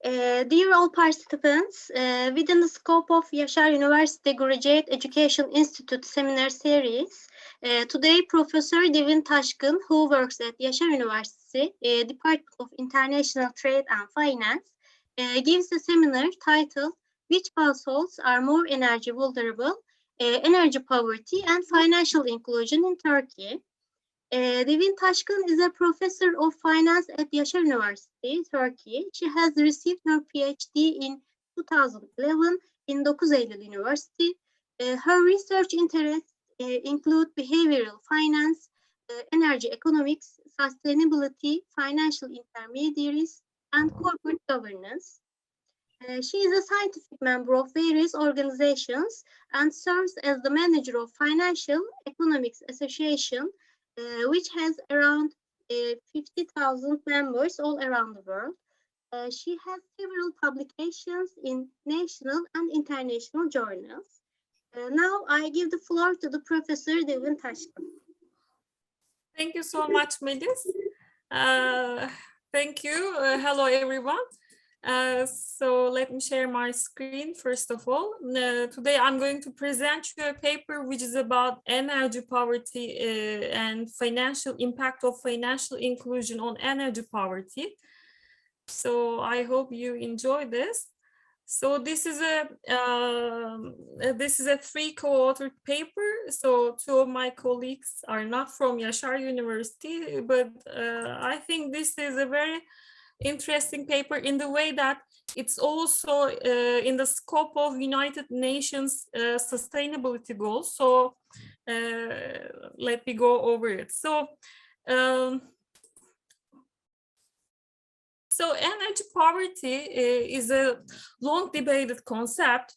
Dear all participants, within the scope of Yaşar University Graduate Education Institute Seminar Series, today Professor Dilvin Taşkın, who works at Yaşar University, Department of International Trade and Finance, gives a seminar titled Which Households Are More Energy Vulnerable, Energy Poverty and Financial Inclusion in Turkey. Dilvin Taşkın is a professor of finance at Yaşar University, Turkey. She has received her PhD in 2011 in 9 Eylül University. Her research interests include behavioral finance, energy economics, sustainability, financial intermediaries, and corporate governance. She is a scientific member of various organizations and serves as the manager of Financial Economics Association, which has around 50,000 members all around the world. She has several publications in national and international journals. Now I give the floor to the Professor Dilvin Taşkın. Thank you so much, Melis. Thank you. Hello, everyone. So let me share my screen first of all. Today I'm going to present you a paper which is about energy poverty and financial impact of financial inclusion on energy poverty. So I hope you enjoy this. So this is a 3 co-authored paper. So 2 of my colleagues are not from Yaşar University, but I think this is a very interesting paper in the way that it's also in the scope of United Nations sustainability goals. So let me go over it. So energy poverty is a long debated concept.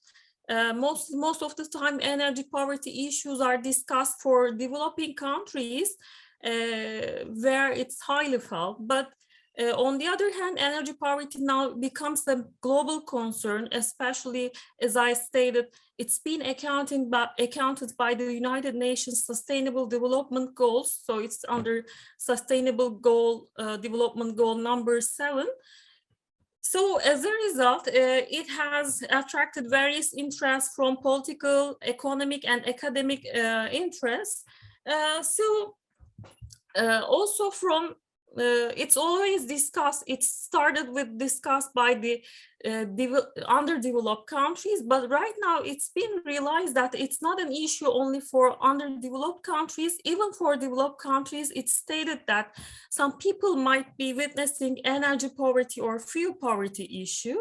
Most of the time energy poverty issues are discussed for developing countries where it's highly felt, but on the other hand, energy poverty now becomes a global concern, especially as I stated, it's been accounted by the United Nations Sustainable Development Goals. So it's under Sustainable Development Goal number 7. So as a result, it has attracted various interests from political, economic, and academic interests. Also from it's always discussed, it started with discussed by the underdeveloped countries, but right now it's been realized that it's not an issue only for underdeveloped countries. Even for developed countries, it's stated that some people might be witnessing energy poverty or fuel poverty issue.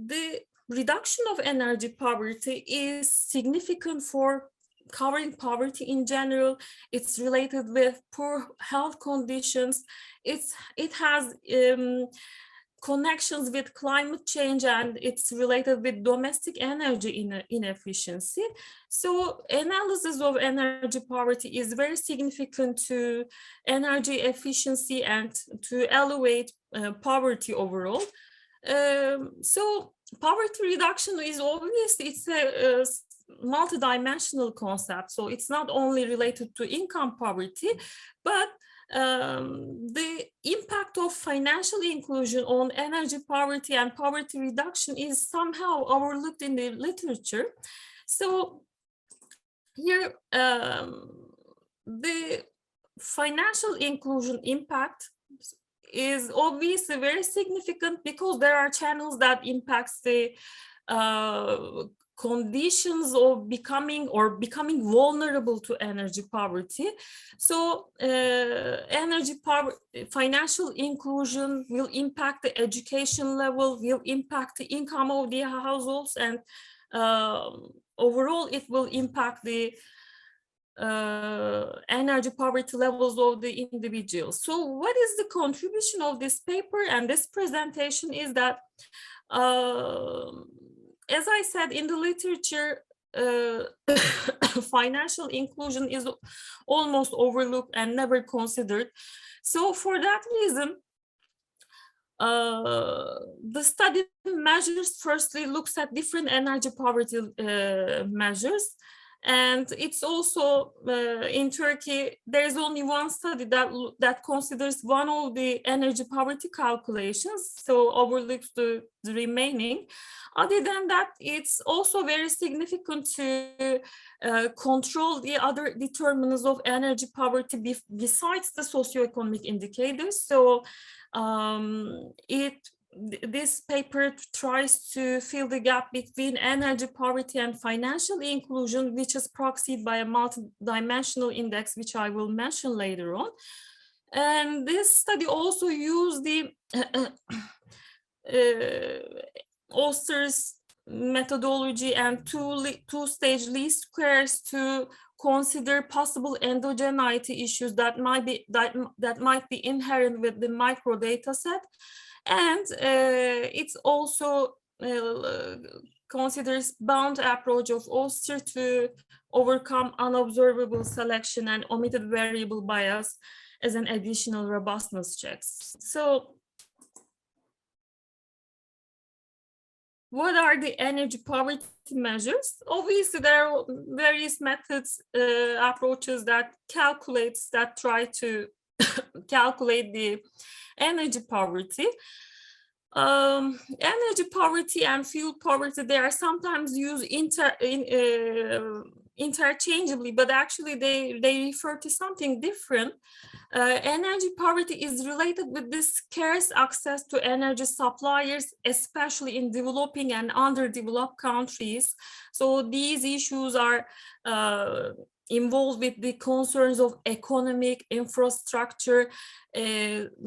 The reduction of energy poverty is significant for covering poverty in general. It's related with poor health conditions. It has connections with climate change, and it's related with domestic energy inefficiency. So analysis of energy poverty is very significant to energy efficiency and to elevate poverty overall. So poverty reduction is obviously, it's a multidimensional concept. So it's not only related to income poverty, but the impact of financial inclusion on energy poverty and poverty reduction is somehow overlooked in the literature. So here, the financial inclusion impact is obviously very significant because there are channels that impacts the conditions of becoming vulnerable to energy poverty. So financial inclusion will impact the education level, will impact the income of the households, and overall it will impact the energy poverty levels of the individuals. So what is the contribution of this paper and this presentation is that as I said, in the literature, financial inclusion is almost overlooked and never considered. So for that reason, the study measures firstly looks at different energy poverty measures, And it's also in Turkey, there's only one study that considers one of the energy poverty calculations, so overlooks the remaining. Other than that, it's also very significant to control the other determinants of energy poverty besides the socioeconomic indicators. So this paper tries to fill the gap between energy poverty and financial inclusion, which is proxied by a multi-dimensional index, which I will mention later on. And this study also used the Oster's methodology and two-stage least squares to consider possible endogeneity issues that might be inherent with the micro data set. And it's also considers bound approach of Oster to overcome unobservable selection and omitted variable bias as an additional robustness checks. So what are the energy poverty measures? Obviously, there are various methods, approaches that try to calculate the energy poverty. Energy poverty and fuel poverty, they are sometimes used interchangeably, but actually they refer to something different. Energy poverty is related with this scarce access to energy suppliers, especially in developing and underdeveloped countries. So these issues are involved with the concerns of economic infrastructure,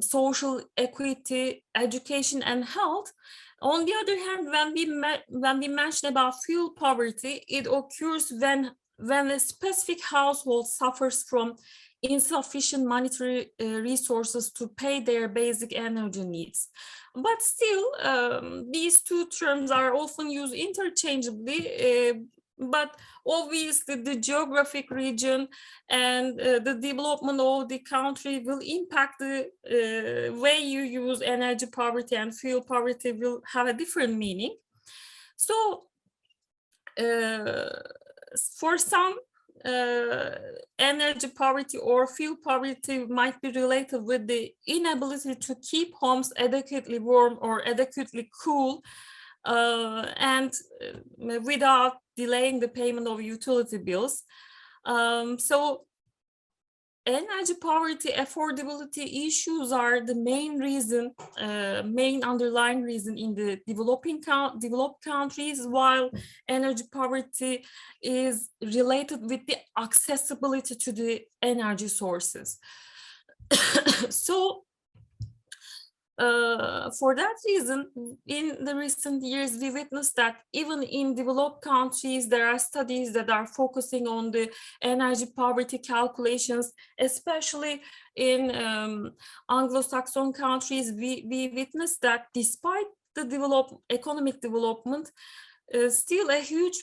social equity, education, and health. On the other hand, when we mention about fuel poverty, it occurs when a specific household suffers from insufficient monetary resources to pay their basic energy needs. But still, these two terms are often used interchangeably, but obviously the geographic region and the development of the country will impact the way you use energy poverty, and fuel poverty will have a different meaning. So for some, energy poverty or fuel poverty might be related with the inability to keep homes adequately warm or adequately cool, and without delaying the payment of utility bills. So energy poverty, affordability issues are the main reason, main underlying reason in the developed countries, while energy poverty is related with the accessibility to the energy sources. So for that reason, in the recent years, we witnessed that even in developed countries, there are studies that are focusing on the energy poverty calculations, especially in Anglo-Saxon countries. We witnessed that despite the economic development, still a huge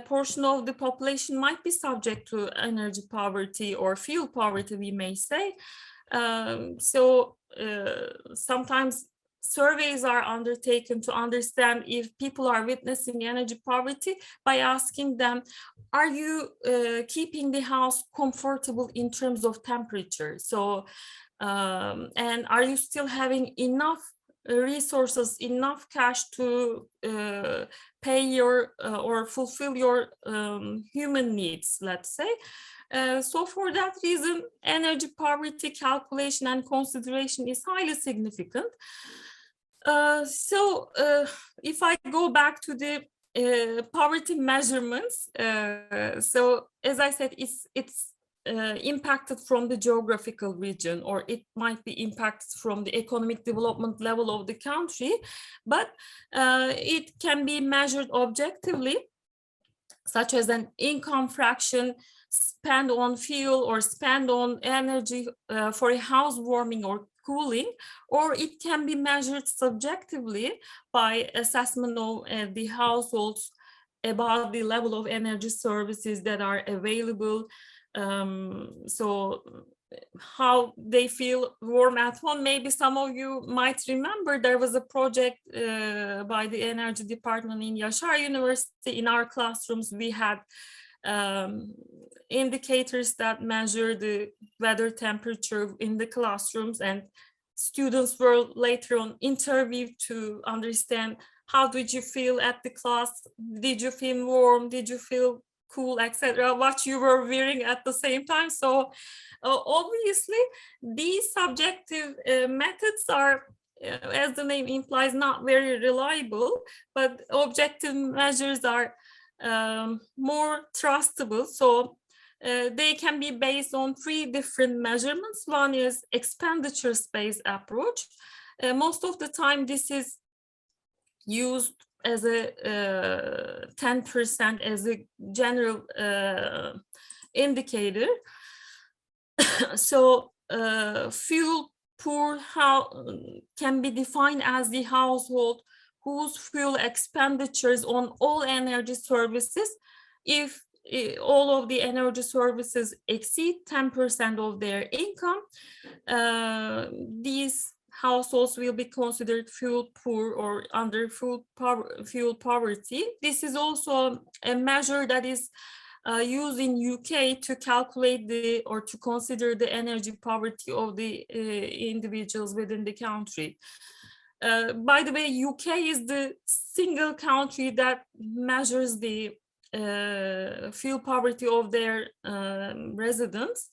portion of the population might be subject to energy poverty or fuel poverty, we may say. Sometimes surveys are undertaken to understand if people are witnessing energy poverty by asking them, are you keeping the house comfortable in terms of temperature? So, and are you still having enough resources, enough cash to pay your or fulfill your human needs, let's say. So for that reason, energy poverty calculation and consideration is highly significant. If I go back to the poverty measurements, so as I said, it's impacted from the geographical region, or it might be impacted from the economic development level of the country, but it can be measured objectively, such as an income fraction spent on fuel or spent on energy for a housewarming or cooling, or it can be measured subjectively by assessment of the households about the level of energy services that are available. So how they feel warm at home. Maybe some of you might remember there was a project by the energy department in Yaşar University. In our classrooms, we had indicators that measure the weather temperature in the classrooms, and students were later on interviewed to understand how did you feel at the class, did you feel warm, did you feel cool, etc., what you were wearing at the same time. So obviously these subjective methods are, as the name implies, not very reliable, but objective measures are more trustable. So they can be based on 3 different measurements. One is expenditure-based approach. Most of the time this is used as a 10% as a general indicator. So fuel poor can be defined as the household whose fuel expenditures on all energy services, if all of the energy services exceed 10% of their income, these households will be considered fuel poor or under fuel poverty. This is also a measure that is used in UK to calculate or to consider the energy poverty of the individuals within the country. By the way, UK is the single country that measures the fuel poverty of their residents.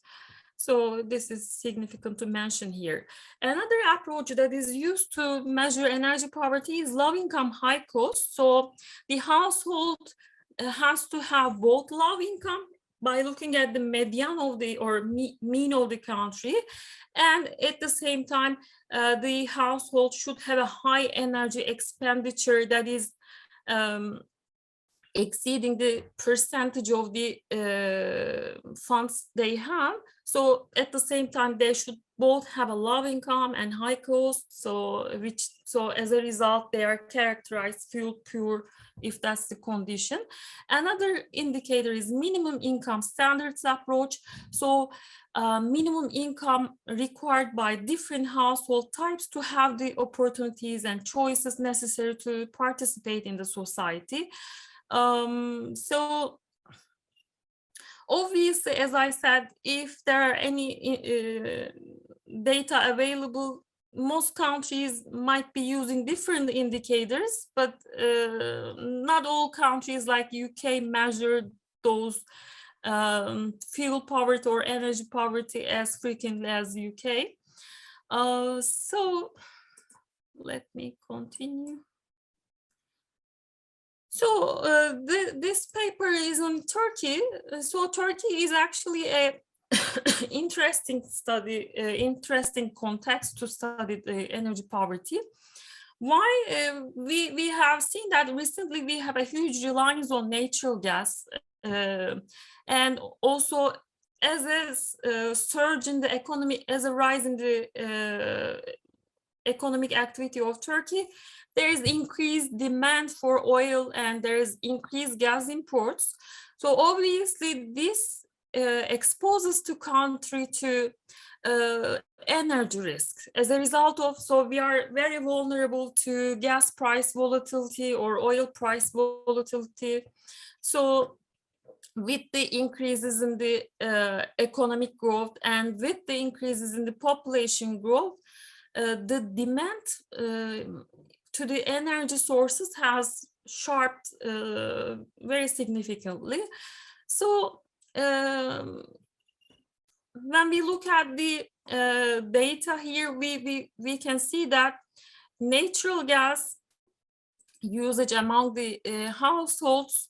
So this is significant to mention here. Another approach that is used to measure energy poverty is low income, high cost. So the household has to have both low income by looking at the median of the or mean of the country, and at the same time the household should have a high energy expenditure that is exceeding the percentage of the funds they have. So at the same time they should both have a low income and high cost, so as a result they are characterized fuel poor if that's the condition. Another indicator is minimum income standards approach. So minimum income required by different household types to have the opportunities and choices necessary to participate in the society. So obviously, as I said, if there are any data available, most countries might be using different indicators, but not all countries like UK measure those fuel poverty or energy poverty as frequently as UK. So let me continue. So this paper is on Turkey. So Turkey is actually a interesting study, interesting context to study the energy poverty. Why? We have seen that recently we have a huge reliance on natural gas, and also as a surge in the economy, as a rise in the economic activity of Turkey, there is increased demand for oil and there is increased gas imports. So obviously this exposes the country to energy risks. As a result of, so we are very vulnerable to gas price volatility or oil price volatility. So with the increases in the economic growth and with the increases in the population growth, the demand to the energy sources has sharped very significantly. So when we look at the data here, we can see that natural gas usage among the households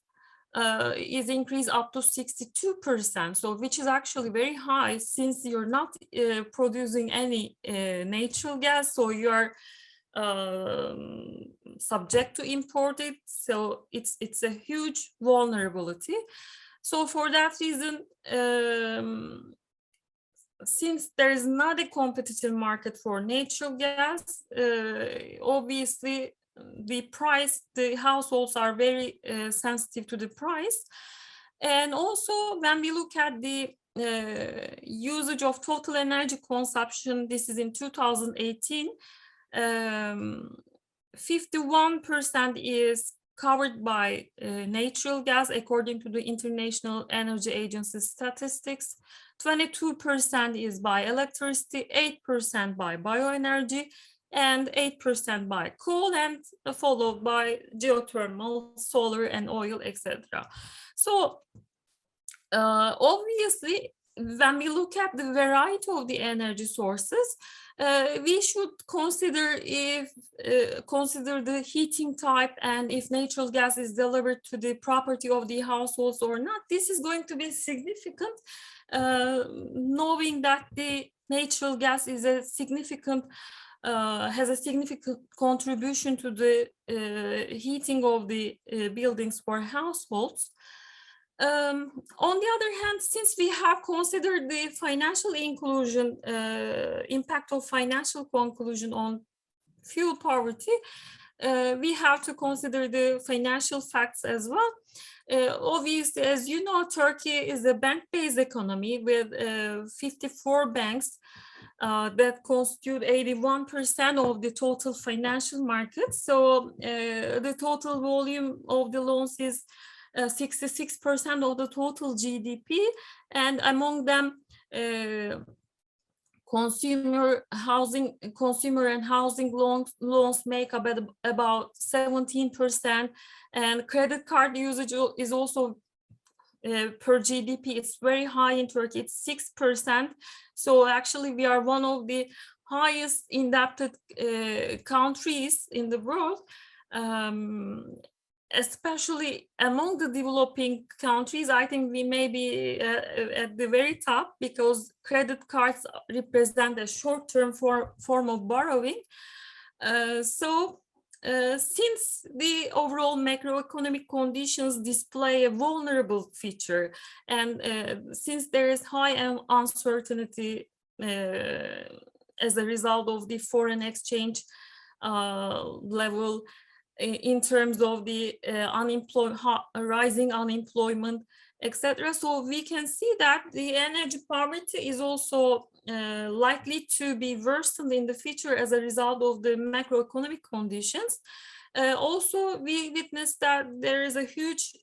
is increased up to 62%, so which is actually very high since you're not producing any natural gas, so you are subject to import it. So it's a huge vulnerability. So for that reason, since there is not a competitive market for natural gas, obviously the price, the households are very sensitive to the price. And also when we look at the usage of total energy consumption, this is in 2018, 51% is covered by natural gas, according to the International Energy Agency statistics. 22% is by electricity, 8% by bioenergy, and 8% by coal, and followed by geothermal, solar, and oil, etc. So obviously, when we look at the variety of the energy sources, we should consider the heating type and if natural gas is delivered to the property of the households or not. This is going to be significant, knowing that the natural gas is a significant has a significant contribution to the heating of the buildings for households. On the other hand, since we have considered the financial inclusion, impact of financial inclusion on fuel poverty, we have to consider the financial facts as well. Obviously, as you know, Turkey is a bank-based economy with 54 banks that constitute 81% of the total financial market. So the total volume of the loans is 66% of the total GDP, and among them consumer and housing loans make up about 17%, and credit card usage is also per GDP, it's very high in Turkey, it's 6%. So actually we are one of the highest indebted countries in the world. Especially among the developing countries, I think we may be at the very top because credit cards represent a short-term form of borrowing. Since the overall macroeconomic conditions display a vulnerable feature, and since there is high uncertainty as a result of the foreign exchange level, in terms of the rising unemployment, etc. So we can see that the energy poverty is also likely to be worsened in the future as a result of the macroeconomic conditions. Also, we witnessed that there is a huge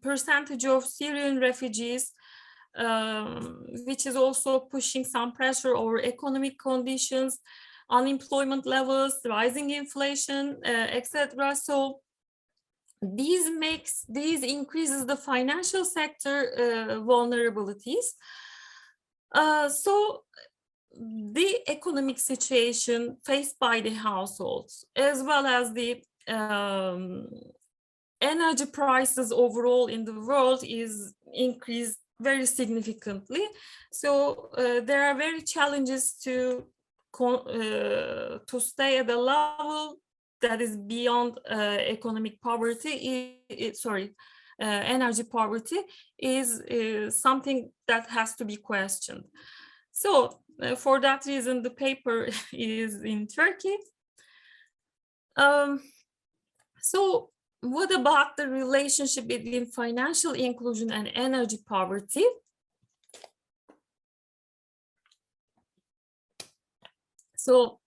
percentage of Syrian refugees, which is also pushing some pressure over economic conditions, unemployment levels, rising inflation, etc. So these increases the financial sector vulnerabilities. So the economic situation faced by the households, as well as the energy prices overall in the world, is increased very significantly. So there are very challenges to stay at a level that is beyond economic poverty. Energy poverty is something that has to be questioned. So for that reason, the paper is in Turkey. So what about the relationship between financial inclusion and energy poverty? So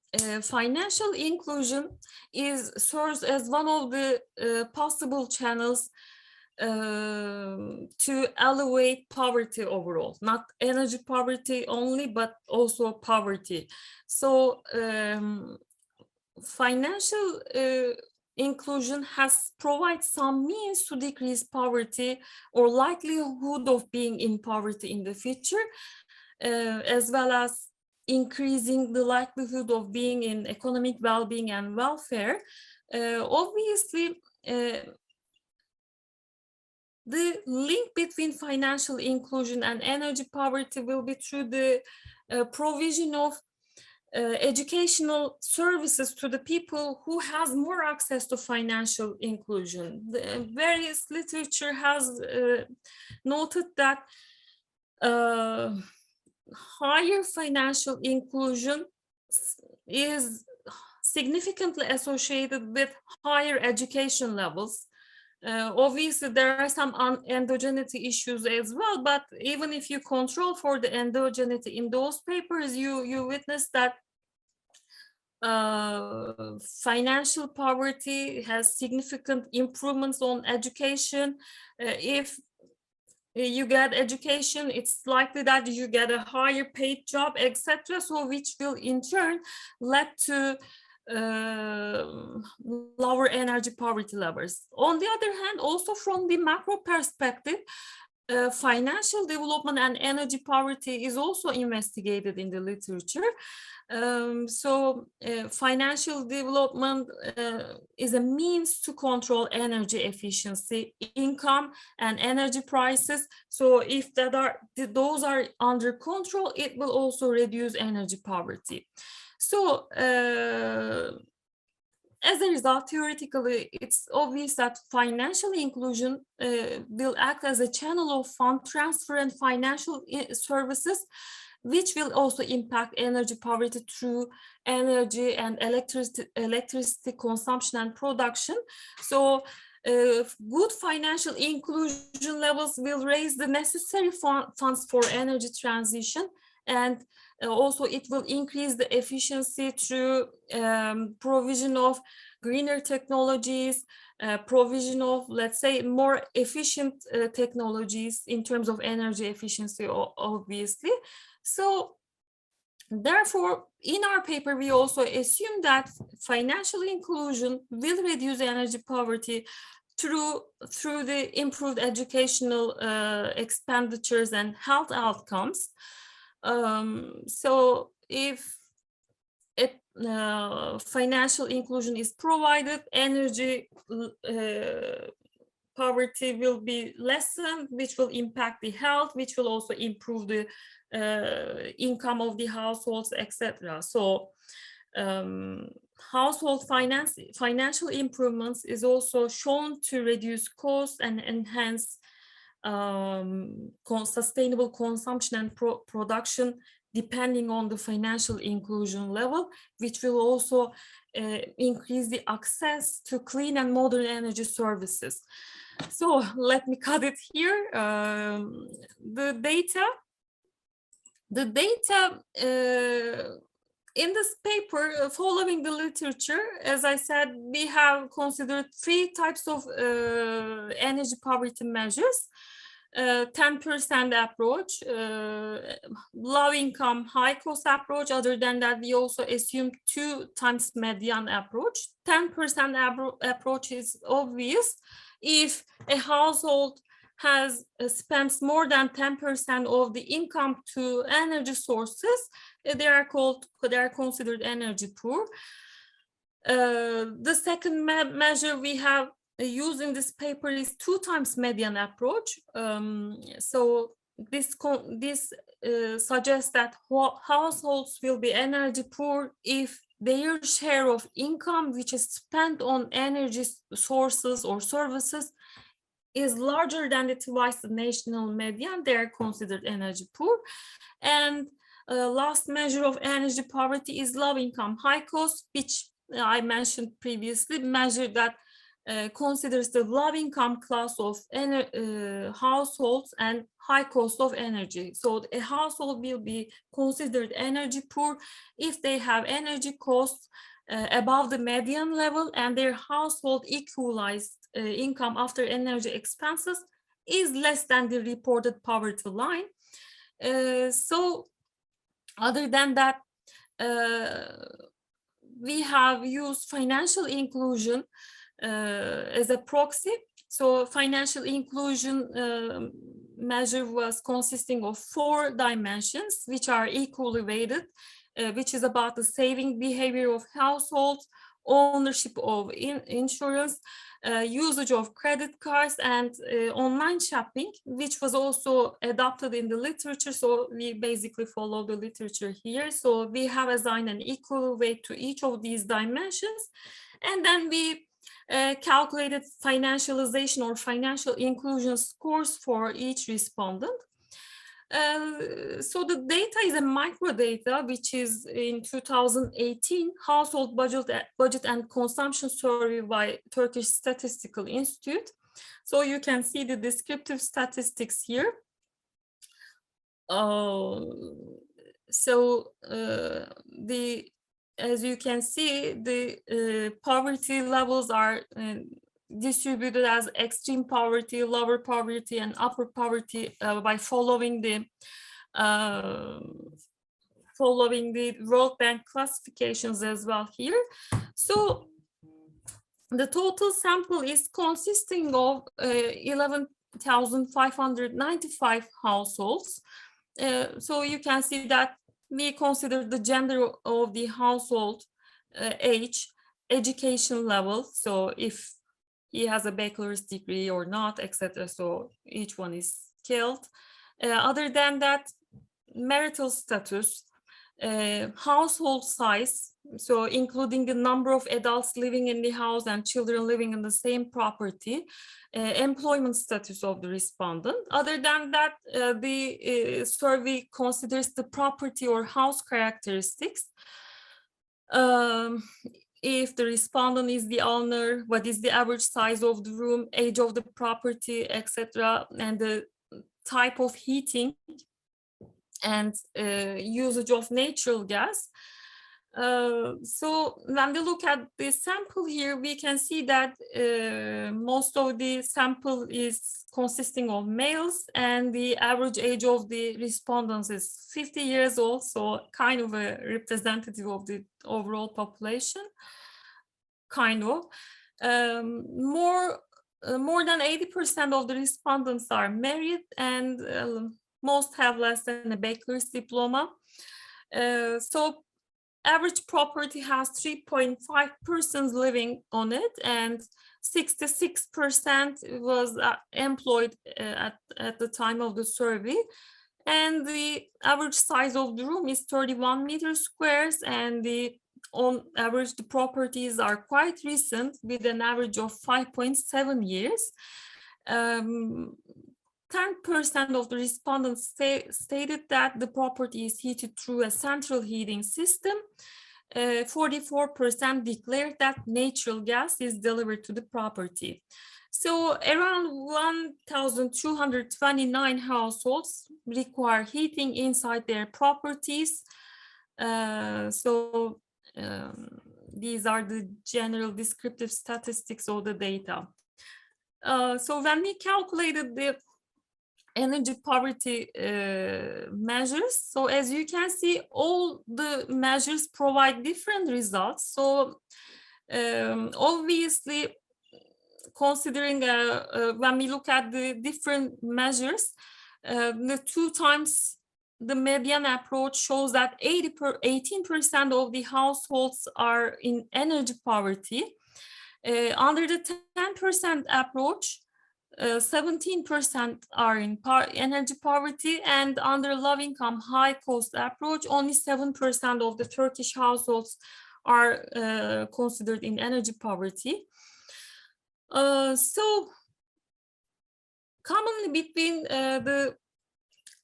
financial inclusion serves as one of the possible channels to alleviate poverty overall, not energy poverty only, but also poverty. So financial inclusion provides some means to decrease poverty or likelihood of being in poverty in the future, as well as increasing the likelihood of being in economic well-being and welfare. Obviously, the link between financial inclusion and energy poverty will be through the provision of educational services to the people who has more access to financial inclusion. Various literature has noted that higher financial inclusion is significantly associated with higher education levels. Obviously, there are some endogeneity issues as well, but even if you control for the endogeneity in those papers, you witness that financial poverty has significant improvements on education. If you get education, it's likely that you get a higher paid job, etc. So which will in turn lead to lower energy poverty levels. On the other hand, also from the macro perspective, financial development and energy poverty is also investigated in the literature. Financial development is a means to control energy efficiency, income, and energy prices. So if those are under control, it will also reduce energy poverty. So as a result, theoretically, it's obvious that financial inclusion will act as a channel of fund transfer and financial services, which will also impact energy poverty through energy and electricity consumption and production. So good financial inclusion levels will raise the necessary funds for energy transition, and also it will increase the efficiency through provision of greener technologies, provision of, let's say, more efficient technologies in terms of energy efficiency, obviously. So therefore, in our paper, we also assume that financial inclusion will reduce energy poverty through the improved educational expenditures and health outcomes. So if financial inclusion is provided, energy poverty will be lessened, which will impact the health, which will also improve the income of the households, etc. So household financial improvements is also shown to reduce costs and enhance sustainable consumption and production, depending on the financial inclusion level, which will also increase the access to clean and modern energy services. So let me cut it here. The data in this paper, following the literature, as I said, we have considered 3 types of energy poverty measures. 10% approach, low income, high cost approach. Other than that, we also assume 2 times median approach. 10% approach is obvious. If a household has spent more than 10% of the income to energy sources, they are considered energy poor. The second measure we have used in this paper is 2 times median approach. So this suggests that households will be energy poor if their share of income, which is spent on energy sources or services, is larger than twice the national median. They are considered energy poor. And last measure of energy poverty is low income, high cost, which I mentioned previously, measure that considers the low income class of households and high cost of energy. So a household will be considered energy poor if they have energy costs above the median level and their household equalized income after energy expenses is less than the reported poverty line. So other than that, we have used financial inclusion as a proxy. So financial inclusion measure was consisting of 4 dimensions, which are equally weighted, which is about the saving behavior of households, ownership of insurance, usage of credit cards, and online shopping, which was also adopted in the literature. So we basically follow the literature here. So we have assigned an equal weight to each of these dimensions. And then we calculated financialization or financial inclusion scores for each respondent. So the data is a micro data, which is in 2018 household budget and consumption survey by Turkish Statistical Institute. So you can see the descriptive statistics here. The as you can see, the poverty levels are distributed as extreme poverty, lower poverty, and upper poverty by following the World Bank classifications as well here. So the total sample is consisting of 11,595 households. So you can see that we consider the gender of the household, age, education level. So if he has a bachelor's degree or not, etc. So each one is scaled. Other than that, marital status, household size, so including the number of adults living in the house and children living in the same property, employment status of the respondent. Other than that, the survey considers the property or house characteristics. If the respondent is the owner, what is the average size of the room, age of the property, etc., and the type of heating and usage of natural gas. So when we look at the sample here, we can see that most of the sample is consisting of males, and the average age of the respondents is 50 years old, so kind of a representative of the overall population, kind of. More than 80% of the respondents are married, and most have less than a bachelor's diploma. So average property has 3.5 persons living on it, and 66% was employed at the time of the survey. And the average size of the room is 31 meters squares, and on average the properties are quite recent with an average of 5.7 years. 10% of the respondents stated that the property is heated through a central heating system. 44% declared that natural gas is delivered to the property. So around 1,229 households require heating inside their properties. These are the general descriptive statistics of the data. So when we calculated the energy poverty measures, so as you can see, all the measures provide different results. So obviously, considering when we look at the different measures, the 2 times the median approach shows that 18% of the households are in energy poverty. Under the 10% approach, 17% are in energy poverty, and under low income, high cost approach, only 7% of the Turkish households are considered in energy poverty. So commonly between the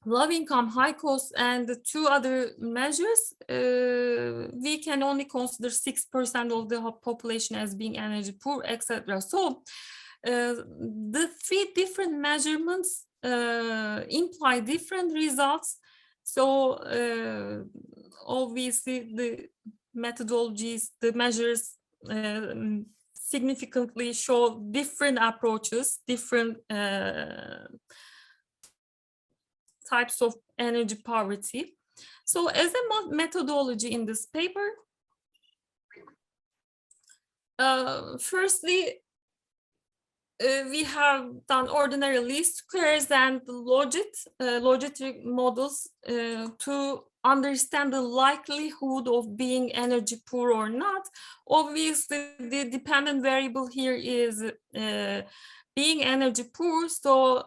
low income, high cost, and the 2 other measures, we can only consider 6% of the population as being energy poor, etc. So the 3 different measurements imply different results. So obviously the methodologies, the measures significantly show different approaches, different types of energy poverty. So as a methodology in this paper, firstly, we have done ordinary least squares and logic models to understand the likelihood of being energy poor or not. Obviously, the dependent variable here is being energy poor, so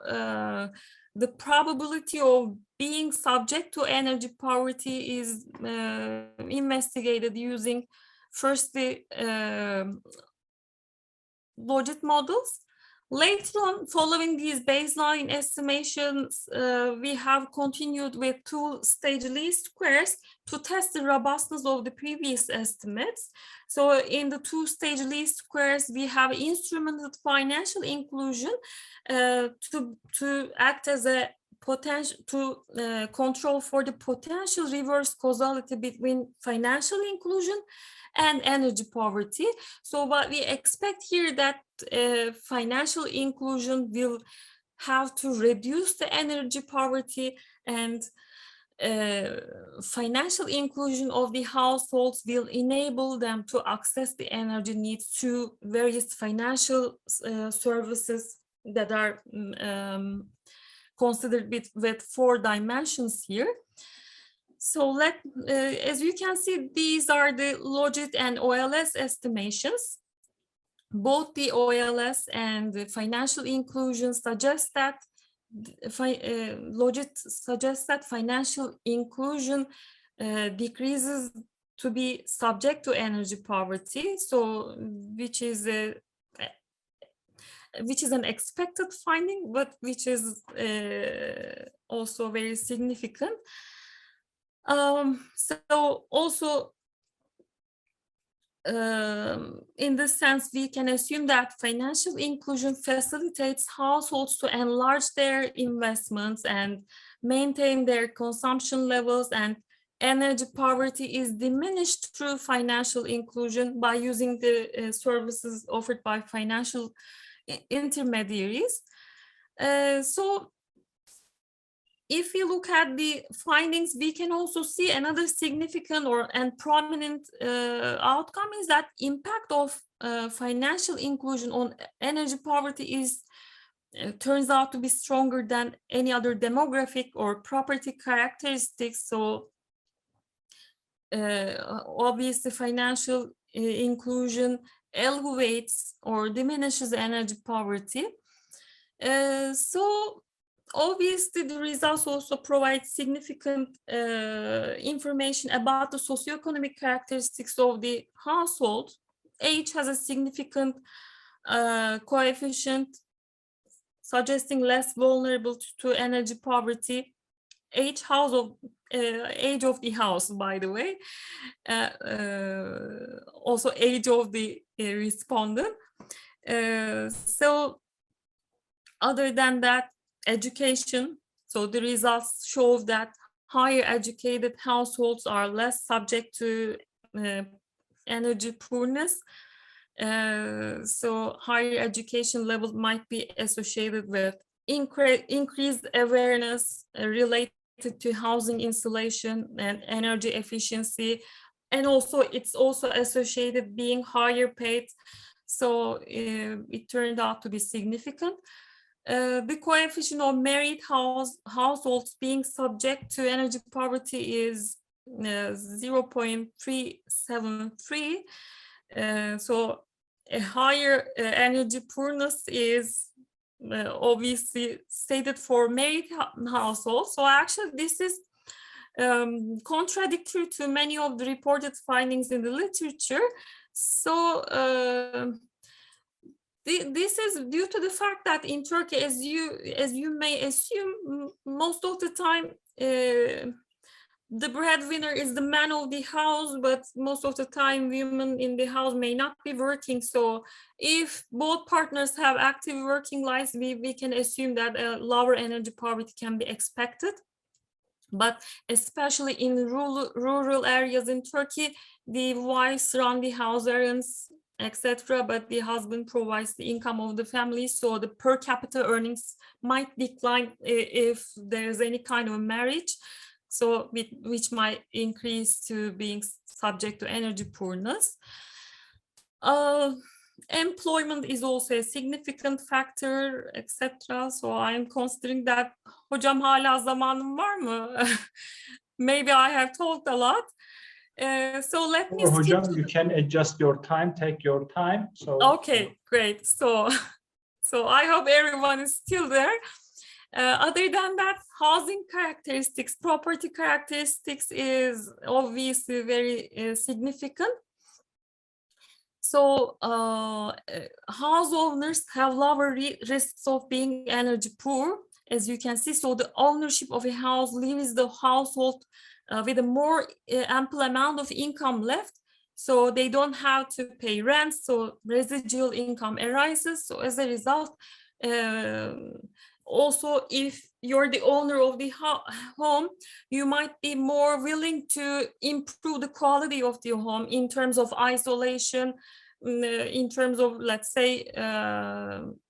the probability of being subject to energy poverty is investigated using firstly logic models. Later on, following these baseline estimations, we have continued with 2-stage least squares to test the robustness of the previous estimates. So in the 2-stage least squares, we have instrumented financial inclusion to act as a control for the potential reverse causality between financial inclusion and energy poverty. So what we expect here that financial inclusion will have to reduce the energy poverty, and financial inclusion of the households will enable them to access the energy needs through various financial services that are considered with 4 dimensions here. So as you can see, these are the Logit and OLS estimations. Both the OLS and the financial inclusion suggest that Logit suggests that financial inclusion decreases to be subject to energy poverty, so which is an expected finding, but which is also very significant. So also in this sense, we can assume that financial inclusion facilitates households to enlarge their investments and maintain their consumption levels, and energy poverty is diminished through financial inclusion by using the services offered by financial intermediaries. So if we look at the findings, we can also see another significant and prominent outcome is that impact of financial inclusion on energy poverty turns out to be stronger than any other demographic or property characteristics. So obviously financial inclusion elevates or diminishes energy poverty. So obviously, the results also provide significant information about the socioeconomic characteristics of the household. Age has a significant coefficient suggesting less vulnerable to energy poverty. Age of the house, by the way, also age of the respondent. So other than that, education. So the results show that higher educated households are less subject to energy poorness. So higher education level might be associated with increased awareness related to housing insulation and energy efficiency. And also it's also associated being higher paid. So it turned out to be significant. The coefficient of married households being subject to energy poverty is 0.373. So a higher energy poorness is obviously stated for married households. So actually this is contradictory to many of the reported findings in the literature. So this is due to the fact that in Turkey, as you may assume, most of the time the breadwinner is the man of the house, but most of the time women in the house may not be working. So if both partners have active working lives, we can assume that a lower energy poverty can be expected. But especially in rural areas in Turkey, the wives run the house errands, etc., but the husband provides the income of the family, so the per capita earnings might decline if there is any kind of a marriage, so which might increase to being subject to energy poorness. Employment is also a significant factor, etc. So I'm considering that. Hocam hala zamanım var mı? Maybe I have talked a lot. So let me skip. Hocam, you can adjust your time, take your time. So okay, great. So I hope everyone is still there. Other than that, housing characteristics, property characteristics is obviously very significant. So house owners have lower risks of being energy poor, as you can see. So the ownership of a house leaves the household with a more ample amount of income left. So they don't have to pay rent, so residual income arises. So as a result, also, if you're the owner of the home, you might be more willing to improve the quality of the home in terms of isolation, in terms of, let's say,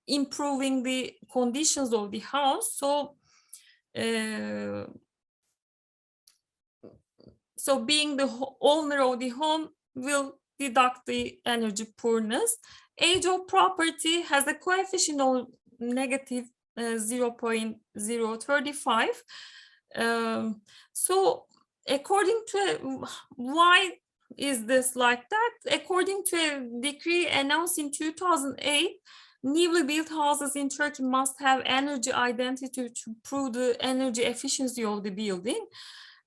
improving the conditions of the house. So being the owner of the home will deduct the energy poorness. Age of property has a coefficient of negative 0.035. So according to why is this like that? According to a decree announced in 2008, newly built houses in Turkey must have energy identity to prove the energy efficiency of the building.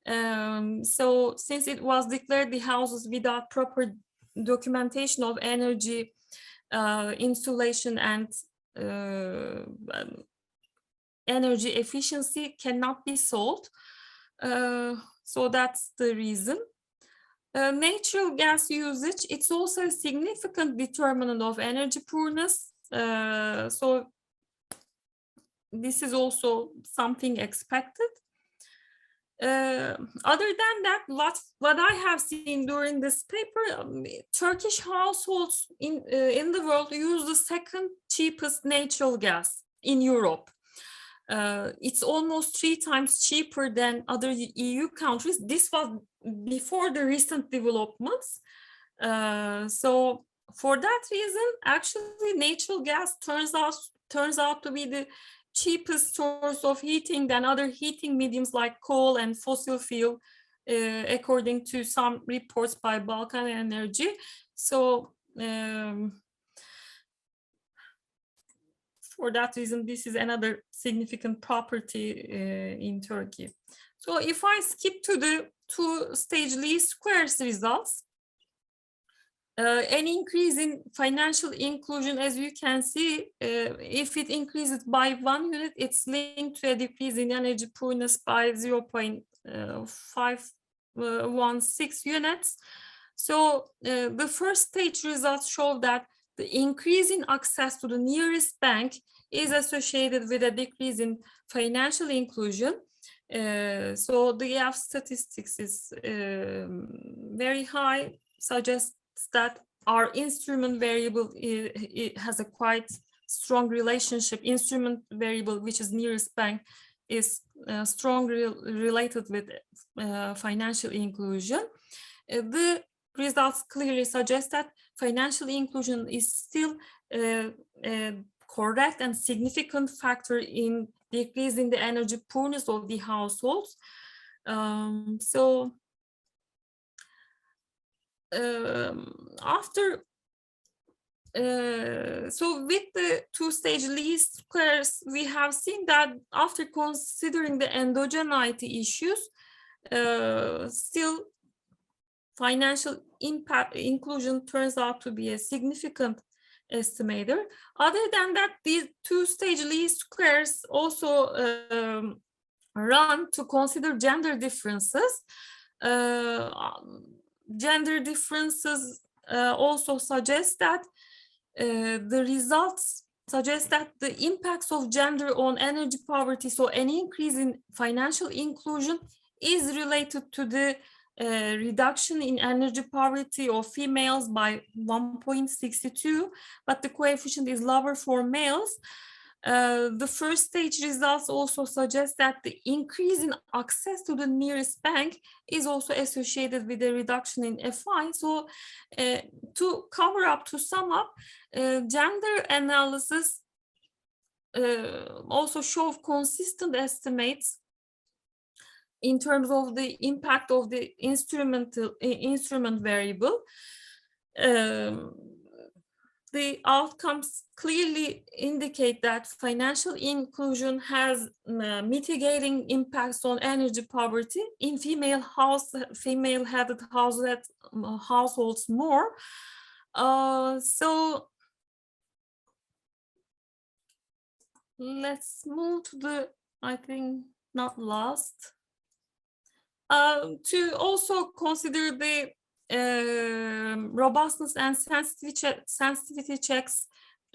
So since it was declared the houses without proper documentation of energy insulation and energy efficiency cannot be sold. So that's the reason. Natural gas usage, it's also a significant determinant of energy poorness. So this is also something expected. Other than that, what I have seen during this paper, Turkish households in the world use the second cheapest natural gas in Europe. It's almost 3 times cheaper than other EU countries. This was before the recent developments. So for that reason, actually, natural gas turns out to be the cheapest source of heating than other heating mediums like coal and fossil fuel, according to some reports by Balkan Energy. So for that reason, this is another significant property in Turkey. So if I skip to the two-stage least squares results, an increase in financial inclusion, as you can see, if it increases by 1 unit, it's linked to a decrease in energy poorness by 0.516 units. So the first stage results show that the increase in access to the nearest bank is associated with a decrease in financial inclusion. So the F statistics is very high, suggests that our instrument variable it has a quite strong relationship. Instrument variable, which is nearest bank, is strongly related with financial inclusion. The results clearly suggest that financial inclusion is still a correct and significant factor in decreasing the energy poorness of the households. So with the two-stage least squares, we have seen that after considering the endogeneity issues, still financial impact inclusion turns out to be a significant estimator. Other than that, these two-stage least squares also run to consider gender differences. Gender differences also suggest that the results suggest that the impacts of gender on energy poverty, so any increase in financial inclusion, is related to the reduction in energy poverty of females by 1.62, but the coefficient is lower for males. The first stage results also suggest that the increase in access to the nearest bank is also associated with a reduction in FI. So to cover up, to sum up, gender analysis also show consistent estimates in terms of the impact of the instrument variable. The outcomes clearly indicate that financial inclusion has mitigating impacts on energy poverty in female-headed households more. So let's move to the, I think, not last. To also consider the robustness and sensitivity checks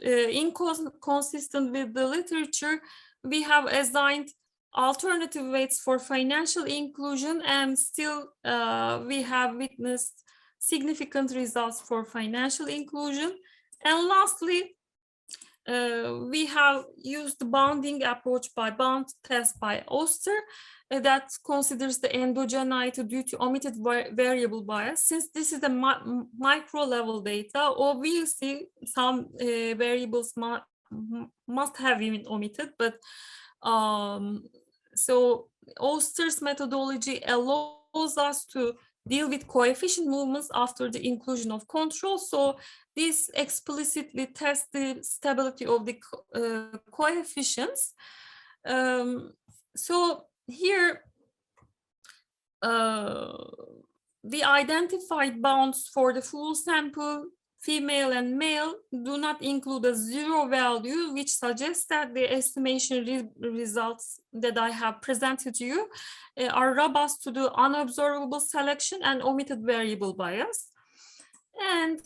inconsistent with the literature, we have assigned alternative weights for financial inclusion, and still we have witnessed significant results for financial inclusion. And lastly, we have used the bounding approach by bound test by Oster that considers the endogeneity due to omitted variable bias. Since this is the micro level data, obviously some variables must have been omitted, but so Oster's methodology allows us to deal with coefficient movements after the inclusion of control. So this explicitly tests the stability of the coefficients. So here, the identified bounds for the full sample, female and male, do not include a zero value, which suggests that the estimation results that I have presented to you are robust to the unobservable selection and omitted variable bias. And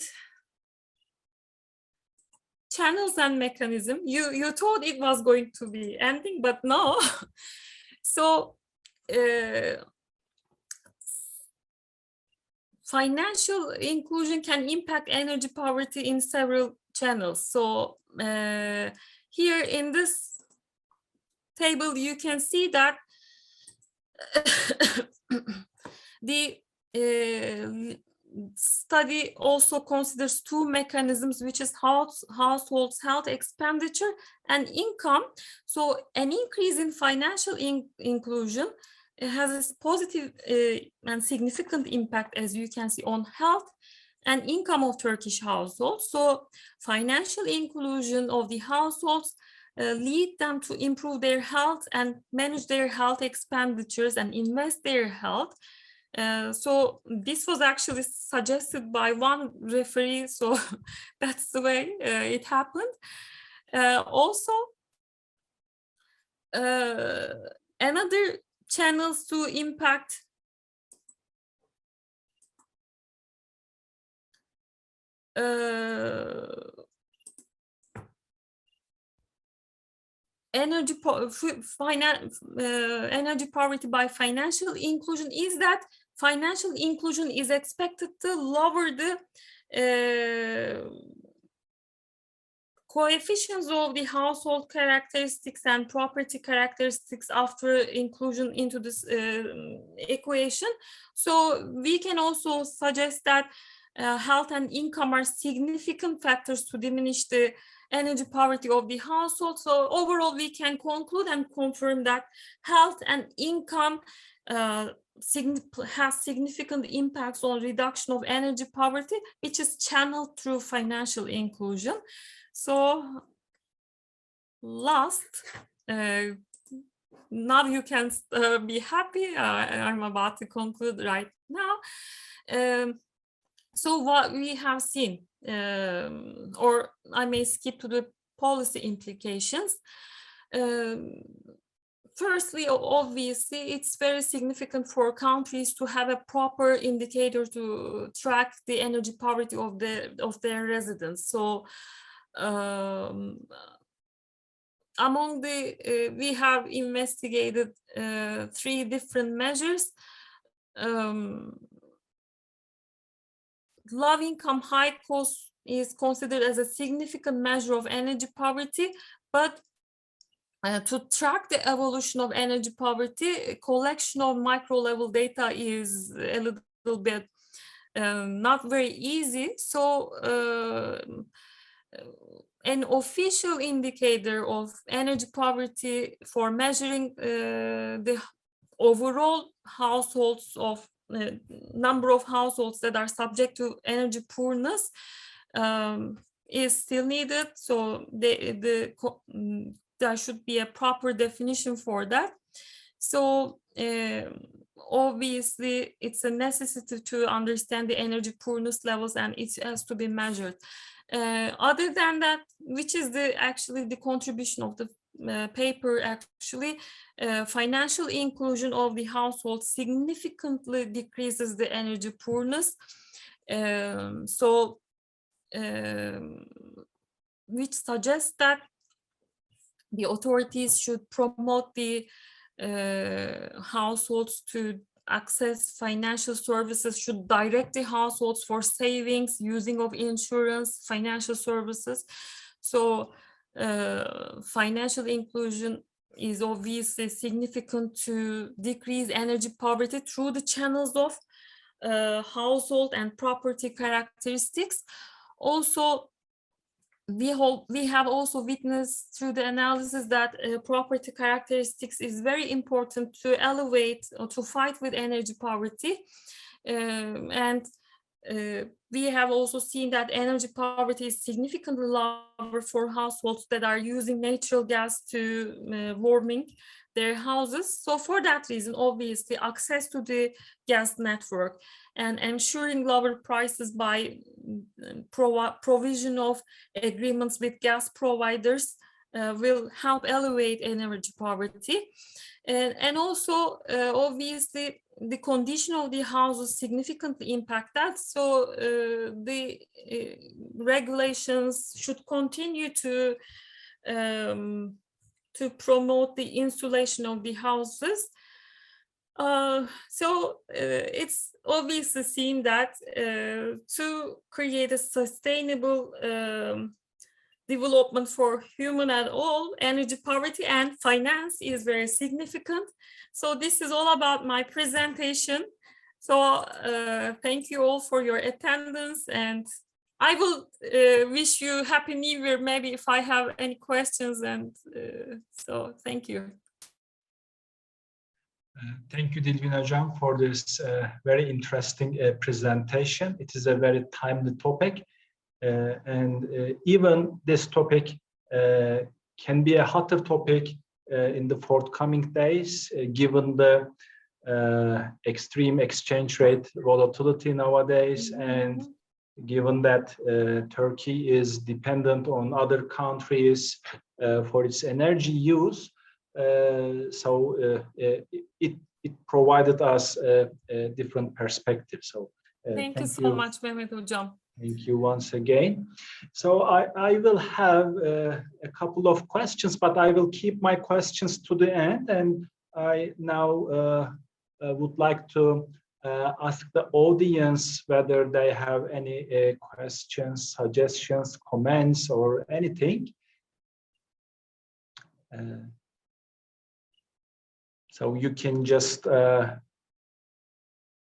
channels and mechanism, you thought it was going to be ending, but no. So financial inclusion can impact energy poverty in several channels. So here in this table, you can see that the study also considers two mechanisms, which is households' health expenditure and income. So an increase in financial inclusion has a positive and significant impact, as you can see, on health and income of Turkish households. So financial inclusion of the households lead them to improve their health and manage their health expenditures and invest their health. So this was actually suggested by one referee, so that's the way it happened. Also, another channels to impact energy poverty by financial inclusion is that financial inclusion is expected to lower the coefficients of the household characteristics and property characteristics after inclusion into this equation. So we can also suggest that health and income are significant factors to diminish the energy poverty of the household. So overall, we can conclude and confirm that health and income has significant impacts on reduction of energy poverty, which is channeled through financial inclusion. So last, now you can be happy. I'm about to conclude right now. So what we have seen, or I may skip to the policy implications. Firstly, obviously, it's very significant for countries to have a proper indicator to track the energy poverty of their residents. So among the, we have investigated 3 different measures. Low income, high cost is considered as a significant measure of energy poverty, but to track the evolution of energy poverty, a collection of micro level data is a little bit not very easy. So an official indicator of energy poverty for measuring the overall households of number of households that are subject to energy poorness is still needed. So there should be a proper definition for that. So obviously it's a necessity to understand the energy poorness levels, and it has to be measured. Other than that, which is actually the contribution of the paper, actually, financial inclusion of the household significantly decreases the energy poorness. Which suggests that the authorities should promote the households to access financial services, should direct the households for savings, using of insurance, financial services. So financial inclusion is obviously significant to decrease energy poverty through the channels of household and property characteristics. Also, we have also witnessed through the analysis that property characteristics is very important to elevate or to fight with energy poverty. And we have also seen that energy poverty is significantly lower for households that are using natural gas to warming their houses. So for that reason, obviously, access to the gas network and ensuring lower prices by provision of agreements with gas providers will help elevate energy poverty. And also, obviously, the condition of the houses significantly impact that. So the regulations should continue to promote the insulation of the houses. So it's obviously seen that to create a sustainable development for human and all, energy poverty and finance is very significant. So this is all about my presentation. So thank you all for your attendance, and I will wish you Happy New Year, maybe if I have any questions. And so thank you. Thank you, Dilvin Hocam, for this very interesting presentation. It is a very timely topic. And even this topic can be a hotter topic in the forthcoming days, given the extreme exchange rate volatility nowadays, and given that Turkey is dependent on other countries for its energy use. So it provided us a different perspective. So thank you so much, Mehmet Hocam. Thank you once again. So I will have a couple of questions, but I will keep my questions to the end. And I now would like to ask the audience whether they have any questions, suggestions, comments, or anything. So you can just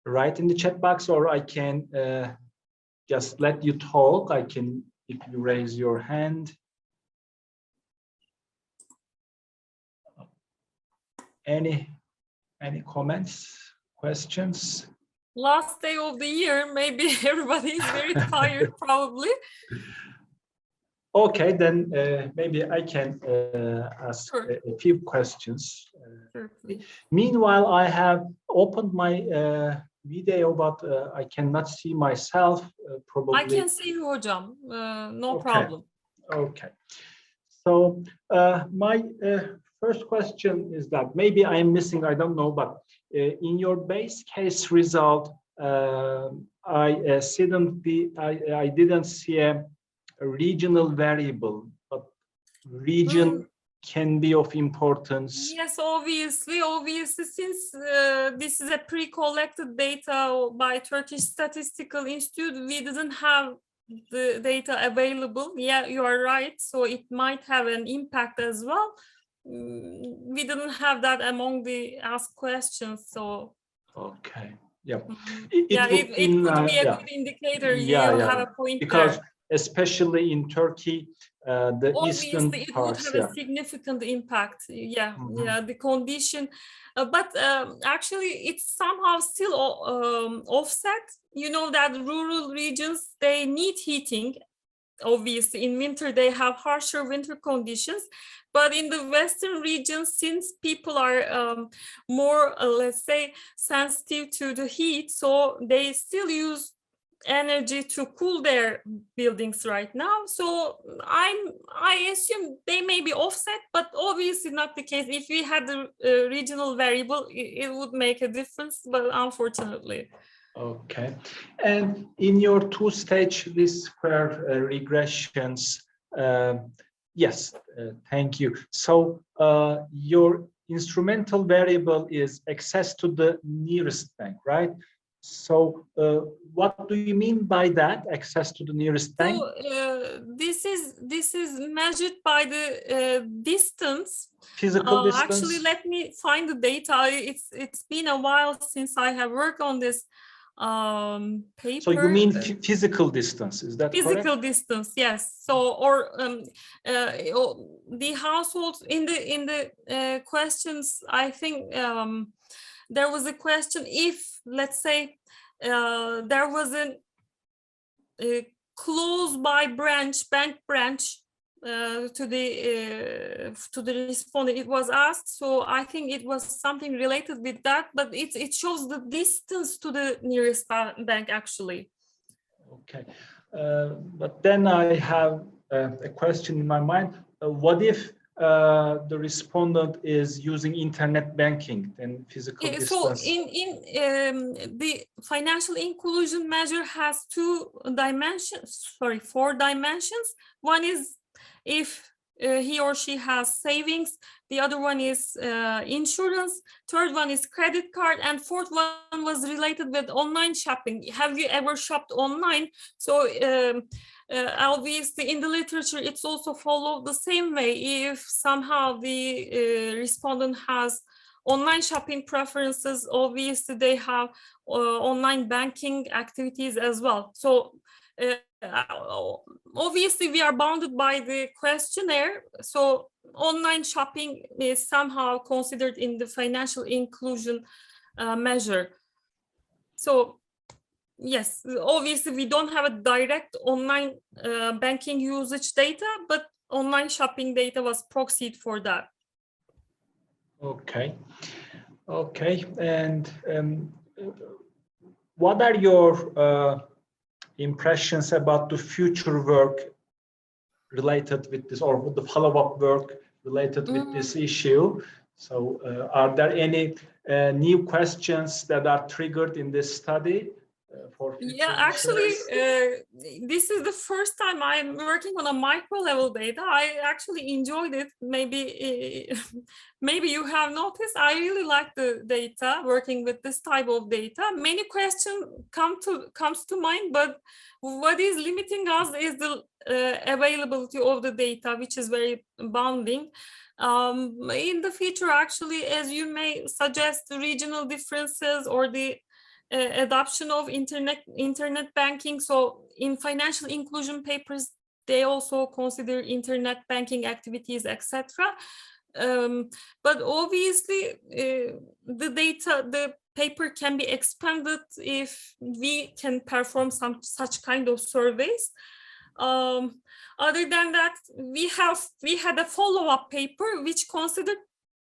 write in the chat box, or I can just let you talk. I can, if you raise your hand. Any comments, questions? Last day of the year, maybe everybody is very tired, probably. Okay, then maybe I can ask a few questions. Sure. Meanwhile, I have opened my video, but I cannot see myself. Probably. I can see you, Hocam. No Okay. problem. Okay. So my first question is that maybe I'm missing, I don't know, but in your base case result, I didn't see a regional variable, but region can be of importance. Yes, obviously, since this is a pre-collected data by Turkish Statistical Institute, we didn't have the data available. Yeah, you are right. So it might have an impact as well. We didn't have that among the asked questions. So okay, yeah, it could be a good indicator. Yeah, You'll have a point because there. Especially in Turkey, the obviously eastern it parts, would have a significant impact. Yeah, the condition, but actually it's somehow still offset. You know that rural regions, they need heating. Obviously in winter they have harsher winter conditions, but in the western regions, since people are more let's say sensitive to the heat, so they still use energy to cool their buildings right now. So I assume they may be offset, but obviously not the case. If we had the regional variable, it would make a difference, but unfortunately. Okay. And in your two-stage least square regressions, Yes, thank you. So your instrumental variable is access to the nearest bank, right? So what do you mean by that, access to the nearest bank? So this is measured by the distance. Physical distance? Actually, let me find the data. It's been a while since I have worked on this paper. So you mean physical distance, is that physical correct? distance, yes. So, or the households in the questions, I think there was a question if, let's say, there was a close by bank branch to the respondent, it was asked. So I think it was something related with that, but it shows the distance to the nearest bank actually. Okay, but then I have a question in my mind. What if the respondent is using internet banking and physical distance? So the financial inclusion measure has four dimensions. One is if he or she has savings, the other one is insurance, third one is credit card, and fourth one was related with online shopping. Have you ever shopped online? So obviously in the literature it's also followed the same way. If somehow the respondent has online shopping preferences, obviously they have online banking activities as well. So obviously we are bounded by the questionnaire, so online shopping is somehow considered in the financial inclusion measure. So yes, obviously we don't have a direct online banking usage data, but online shopping data was proxied for that. Okay, okay, and what are your impressions about the future work related with this, or the follow-up work related with this issue? So are there any new questions that are triggered in this study for future Yeah, actually, research? this is the first time I'm working on a micro level data. I actually enjoyed it. Maybe maybe you have noticed. I really like the data, working with this type of data. Many questions comes to mind, but what is limiting us is the availability of the data, which is very bounding. In the future, actually, as you may suggest, the regional differences or the adoption of internet banking. So in financial inclusion papers, they also consider internet banking activities, etc. But obviously, the paper can be expanded if we can perform such kind of surveys. Other than that, we had a follow-up paper which considered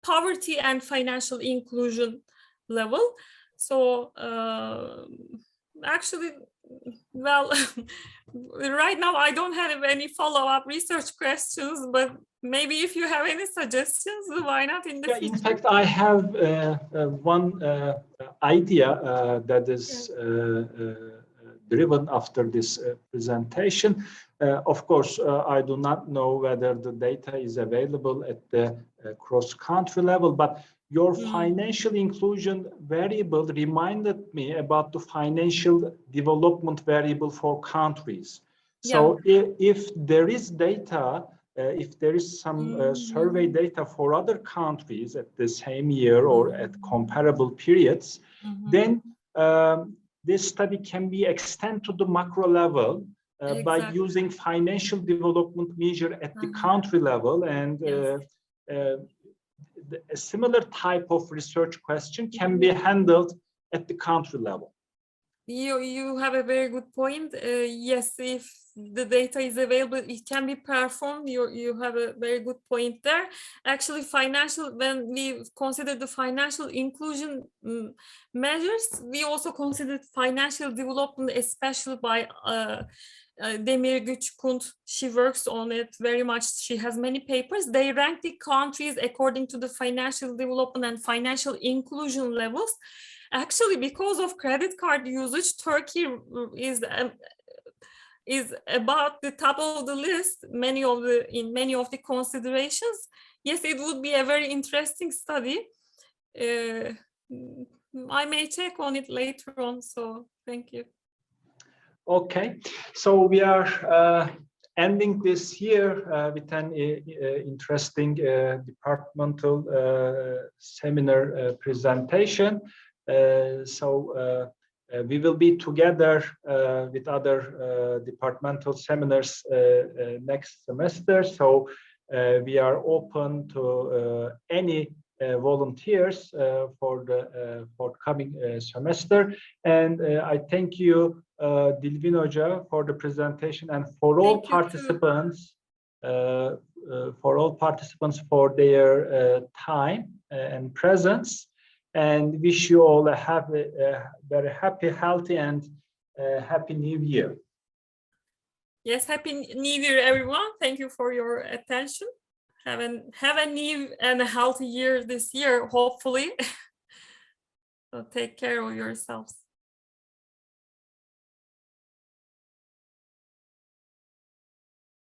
poverty and financial inclusion level. So actually, well, right now I don't have any follow-up research questions, but maybe if you have any suggestions, why not in the future? In fact, I have one idea that is driven after this presentation. Of course, I do not know whether the data is available at the cross-country level, but your financial inclusion variable reminded me about the financial development variable for countries. So if there is data, if there is some survey data for other countries at the same year or at comparable periods, then this study can be extended to the macro level by using financial development measure at the country level, and a similar type of research question can be handled at the country level. You have a very good point. Yes, if the data is available, it can be performed. You have a very good point there. Actually, when we consider the financial inclusion measures, we also consider financial development, especially by Demir Güçkund. She works on it very much. She has many papers. They rank the countries according to the financial development and financial inclusion levels. Actually, because of credit card usage, Turkey is is about the top of the list, in many of the considerations. Yes, it would be a very interesting study. I may check on it later on, so thank you. Okay, so we are ending this year with an interesting departmental seminar presentation. We will be together with other departmental seminars next semester. So we are open to any volunteers for the forthcoming semester. And I thank you, Dilvin Hoca, for the presentation, and for all participants, for their time and presence. And wish you all a very happy, healthy, and happy New Year. Yes, happy New Year, everyone. Thank you for your attention. Have a new and a healthy year this year, hopefully. So take care of yourselves.